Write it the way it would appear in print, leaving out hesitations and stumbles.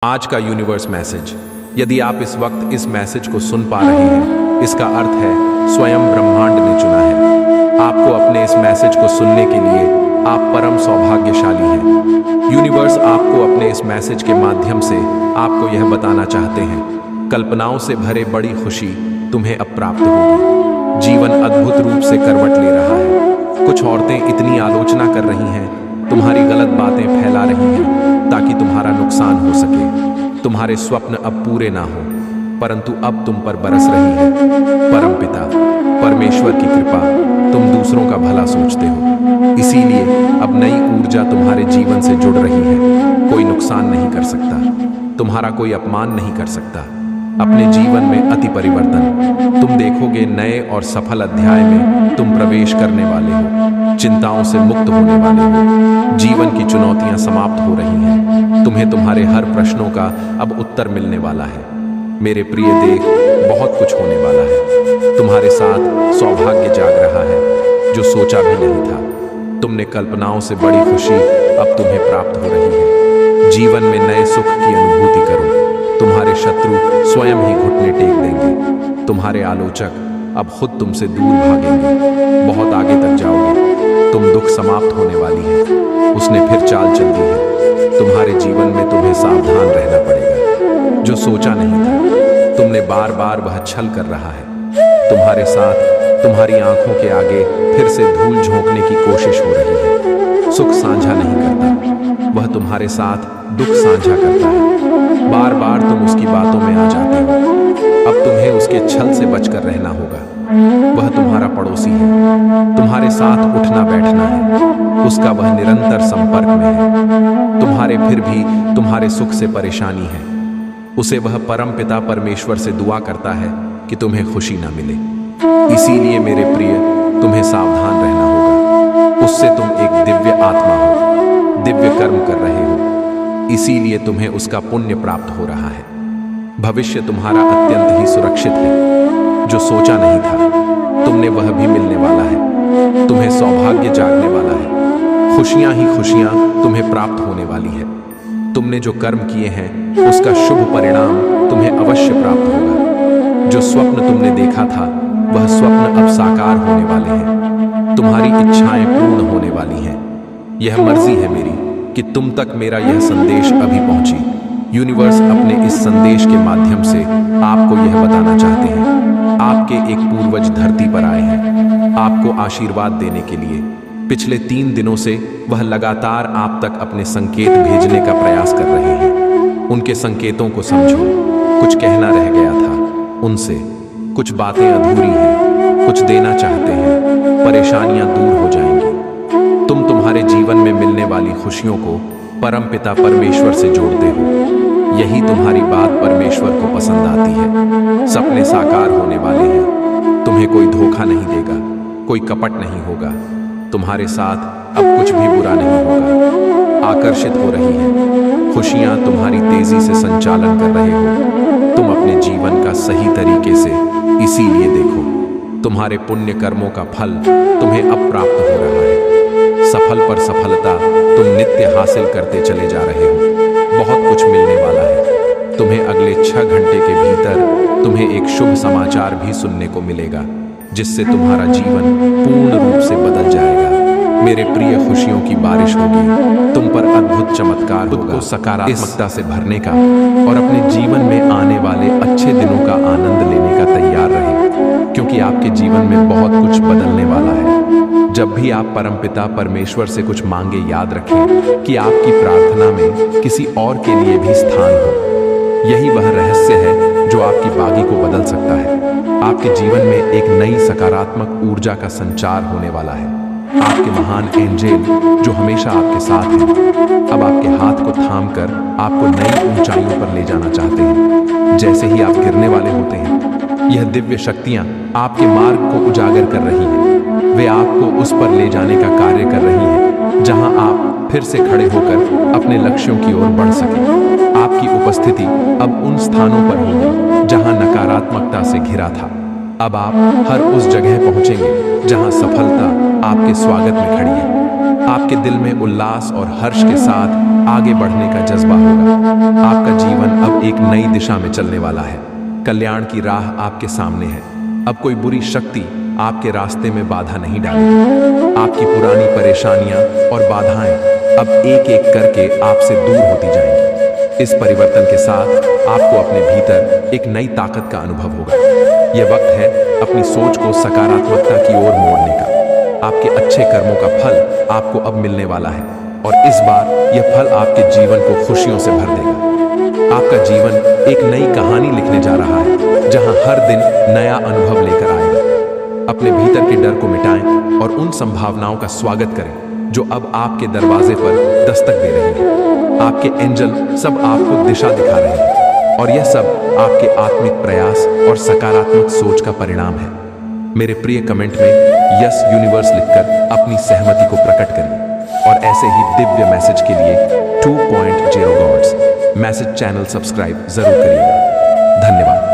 आज का universe message. यदि आप इस वक्त इस मैसेज को सुन पा रहे हैं, इसका अर्थ है स्वयं ब्रह्मांड ने चुना है आपको अपने इस मैसेज को सुनने के लिए। आप परम सौभाग्यशाली हैं। यूनिवर्स आपको अपने इस मैसेज के माध्यम से आपको यह बताना चाहते हैं, कल्पनाओं से भरे बड़ी खुशी तुम्हें अब प्राप्त होगी। जीवन अद्भुत रूप से करवट ले रहा है। कुछ औरतें इतनी आलोचना कर रही हैं, तुम्हारी गलत बातें फैला रही हैं ताकि तुम्हारा नुकसान हो सके। तुम्हारे स्वप्न अब पूरे ना हो, परंतु अब तुम पर बरस रही है परमपिता परमेश्वर की कृपा। तुम दूसरों का भला सोचते हो, इसीलिए अब नई ऊर्जा तुम्हारे जीवन से जुड़ रही है। कोई नुकसान नहीं कर सकता, तुम्हारा कोई अपमान नहीं कर सकता। अपने जीवन में अति परिवर्तन तुम देखोगे। नए और सफल अध्याय में तुम प्रवेश करने वाले हो। चिंताओं से मुक्त होने वाले हो। जीवन की चुनौतियां समाप्त हो रही हैं। तुम्हें तुम्हारे हर प्रश्नों का अब उत्तर मिलने वाला है। मेरे प्रिय देख, बहुत कुछ होने वाला है। तुम्हारे साथ सौभाग्य जाग रहा है जो सोचा भी नहीं था। तुमने कल्पनाओं से बड़ी खुशी अब तुम्हें प्राप्त हो रही है। जीवन में नए सुख की अनुभूति करो। तुम्हारे शत्रु स्वयं ही घुटने टेक देंगे। तुम्हारे आलोचक अब खुद तुमसे दूर भागेंगे। बहुत आगे तक जाओगे। तुम दुख समाप्त होने वाली है। उसने फिर चाल चल दी है। तुम्हारे जीवन में तुम्हें सावधान रहना पड़ेगा। जो सोचा नहीं था, तुमने बार बार वह छल कर रहा है। तुम्हारे साथ तुम्हारी आंखों के आगे फिर से धूल झोंकने की कोशिश हो रही है। सुख साझा नहीं करता, वह तुम्हारे साथ दुख साझा करता है। बार बार तुम उसकी बातों में आ जाते हो। अब तुम्हें उसके छल से बचकर रहना होगा। वह तुम्हारा पड़ोसी है। तुम्हारे साथ उठना बैठना है। उसका वह निरंतर संपर्क में है। तुम्हारे फिर भी तुम्हारे सुख से परेशानी है। उसे वह परम पिता परमेश्वर से दुआ करता है कि तुम्हें खुशी ना मिले। इसीलिए मेरे प्रिय, तुम्हें सावधान रहना होगा। उससे तुम एक दिव्य आत्मा हो, दिव्य कर्म कर रहे हो, इसीलिए तुम्हें उसका पुण्य प्राप्त हो रहा है। भविष्य तुम्हारा अत्यंत ही सुरक्षित है। जो सोचा नहीं था, तुमने वह भी मिलने वाला है। तुम्हें सौभाग्य जागने वाला है। खुशियां ही खुशियां तुम्हें प्राप्त होने वाली है। तुमने जो कर्म किए हैं, उसका शुभ परिणाम तुम्हें अवश्य प्राप्त होगा। जो स्वप्न तुमने देखा था, वह स्वप्न अब साकार होने वाले हैं। तुम्हारी इच्छाएं पूर्ण होने वाली हैं। यह मर्जी है मेरी कि तुम तक मेरा यह संदेश अभी पहुंची। यूनिवर्स अपने इस संदेश के माध्यम से आपको यह बताना चाहते हैं, आपके एक पूर्वज धरती पर आए हैं आपको आशीर्वाद देने के लिए। पिछले 3 दिनों से वह लगातार आप तक अपने संकेत भेजने का प्रयास कर रहे हैं। उनके संकेतों को समझो। कुछ कहना रह गया था उनसे, कुछ बातें अधूरी हैं, कुछ देना चाहते हैं। परेशानियां दूर हो जाएंगी। तुम तुम्हारे जीवन में मिलने वाली खुशियों को परम पिता परमेश्वर से जोड़ते हो। यही तुम्हारी बात परमेश्वर को पसंद आती है। सपने साकार होने वाले हैं। तुम्हें कोई धोखा नहीं देगा, कोई कपट नहीं होगा। तुम्हारे साथ अब कुछ भी बुरा नहीं होगा। आकर्षित हो रही है। खुशियां तुम्हारी तेजी से संचालन कर रहे हो। तुम अपने जीवन का सही तरीके से इसीलिए देखो। तुम्हारे पुण्य कर्मों का फल तुम्हें अब प्राप्त हो रहा है। सफल पर सफलता तुम नित्य हासिल करते चले जा रहे हो। बहुत कुछ मिलने वाला है। तुम्हें अगले 6 घंटे के भीतर तुम्हें एक शुभ समाचार भी सुनने को मिलेगा, जिससे तुम्हारा जीवन पूर्ण रूप से बदल जाएगा। मेरे प्रिय, खुशियों की बारिश होगी। तुम पर अद्भुत चमत्कार होगा। सकारात्मकता से भरने का और अपने जीवन में आने वाले अच्छे दिनों का आनंद लेने का तैयार रहे, क्योंकि आपके जीवन में बहुत कुछ बदलने वाला है। जब भी आप परमपिता परमेश्वर से कुछ मांगे, याद रखें कि आपकी प्रार्थना में किसी और के लिए भी स्थान हो। यही वह रहस्य है जो आपकी बागी को बदल सकता है। आपके जीवन में एक नई सकारात्मक ऊर्जा का संचार होने वाला है। आपके महान एंजेल जो हमेशा आपके साथ हैं, अब आपके हाथ को थामकर आपको नई ऊंचाइयों पर ले जाना चाहते हैं। जैसे ही आप गिरने वाले होते हैं, यह दिव्य शक्तियां आपके मार्ग को उजागर कर रही हैं। वे आपको उस पर ले जाने का कार्य कर रही हैं, जहां आप फिर से खड़े होकर अपने लक्ष्यों की ओर बढ़ सकें। आपकी उपस्थिति अब उन स्थानों पर होगी जहां नकारात्मकता से घिरा था। अब आप हर उस जगह पहुंचेंगे जहां सफलता आपके स्वागत में खड़ी है। आपके दिल में उल्लास और हर्ष के साथ आगे बढ़ने का जज्बा होगा। आपका जीवन अब एक नई दिशा में चलने वाला है। कल्याण की राह आपके सामने है। अब कोई बुरी शक्ति आपके रास्ते में बाधा नहीं डालेगी। आपकी पुरानी परेशानियां और बाधाएं अब एक एक करके आपसे दूर होती जाएंगी। इस परिवर्तन के साथ आपको अपने भीतर एक नई ताकत का अनुभव होगा। यह वक्त है अपनी सोच को सकारात्मकता की ओर मोड़ने का। आपके अच्छे कर्मों का फल आपको अब मिलने वाला है और इस बार यह फल आपके जीवन को खुशियों से भर देगा। आपका जीवन एक नई कहानी लिखने जा रहा है, जहां हर दिन नया अनुभव लेकर आएगा। अपने भीतर के डर को मिटाएं और उन संभावनाओं का स्वागत करें जो अब आपके दरवाजे पर दस्तक दे रही हैं। आपके एंजल सब आपको दिशा दिखा रहे हैं और यह सब आपके आत्मिक प्रयास और सकारात्मक सोच का परिणाम है। मेरे प्रिय कमेंट में यस यूनिवर्स लिखकर अपनी सहमति को प्रकट करिए और ऐसे ही दिव्य मैसेज के लिए 2.0 गॉड्स मैसेज चैनल सब्सक्राइब जरूर करिएगा। धन्यवाद।